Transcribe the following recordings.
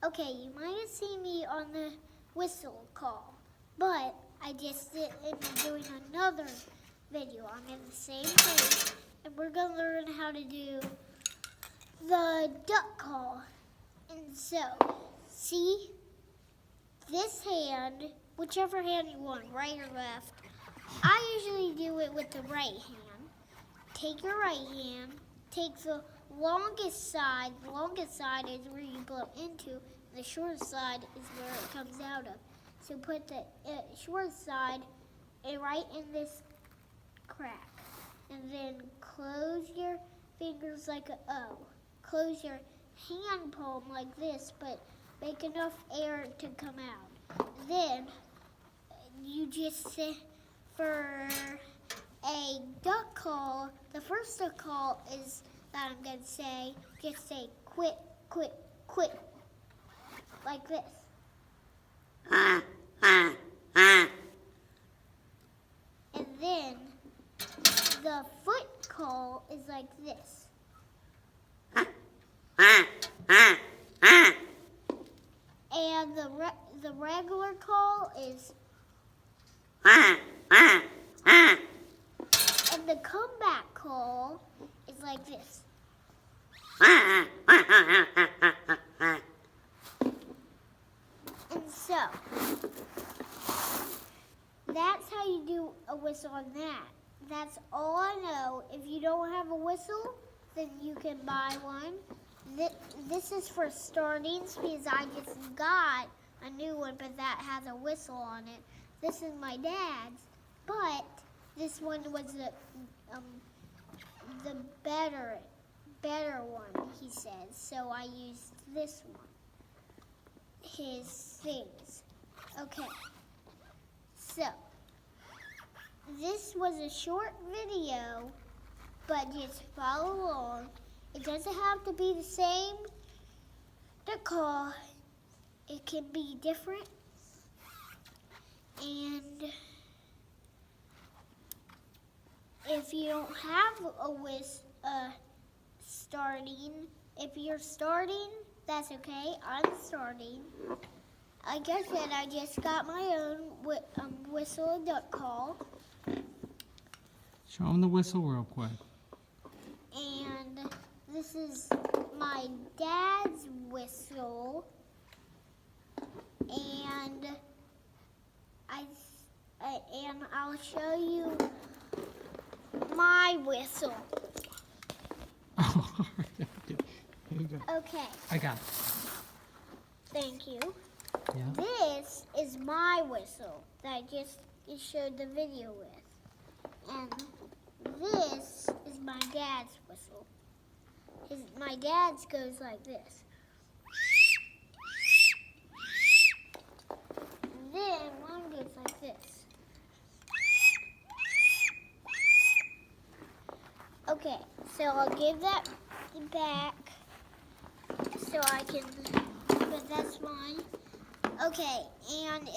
Okay, you might have seen me on the whistle call, but I just did doing another video. I'm in the same place, and we're gonna learn how to do the duck call. And so, see this hand, whichever hand you want, right or left. I usually do it with the right hand. Take your right hand, take the longest side. The longest side is where you blow into. The shortest side is where it comes out of. So put the short side right in this crack. And then close your fingers like an O. Close your hand palm like this, but make enough air to come out. Then you just say, for a duck call, the first duck call is that I'm going to say, just say quit, quit, quit, like this. And then the foot call is like this. And the regular call is, and the comeback call is like this. And so, that's how you do a whistle on that. That's all I know. If you don't have a whistle, then you can buy one. This is for startings because I just got a new one, but that has a whistle on it. This is my dad's, but this one was the better one, he says. So I used this one, his things. Okay, so this was a short video, but just follow along. It doesn't have to be the same to call. It can be different. And if you don't have a starting, if you're starting, that's okay. I'm starting. Like I said, I just got my own whistle and duck call. Show them the whistle real quick. And this is my dad's whistle. And I'll show you my whistle. Oh, here you go. Okay, I got it. thank you. Yeah. This is my whistle that I just showed the video with. And this is my dad's whistle. My dad's goes like this. And then mine goes like this. Okay, so I'll give that back so I can, but that's mine. Okay, and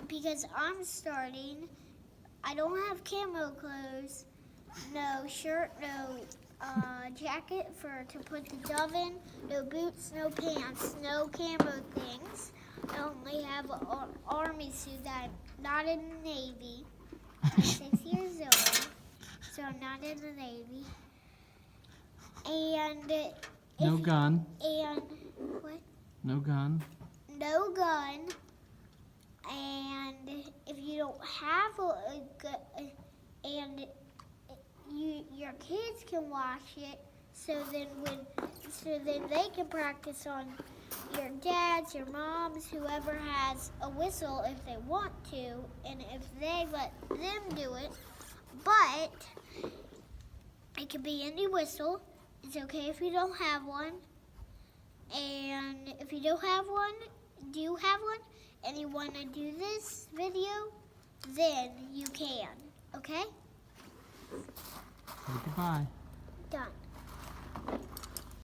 because I'm starting, I don't have camo clothes, no shirt, no jacket to put the dove in, no boots, no pants, no camo things. I only have an army suit that I'm not in the Navy. I'm 6 years old, so I'm not in the Navy. And No gun. And what? No gun. No gun. And if you don't have a gun, and your kids can watch it, so then they can practice on your dads, your moms, whoever has a whistle if they want to, and if they let them do it. But it can be any whistle. It's okay if you don't have one. And if you don't have one, and you want to do this video, then you can, okay? Say goodbye. Done.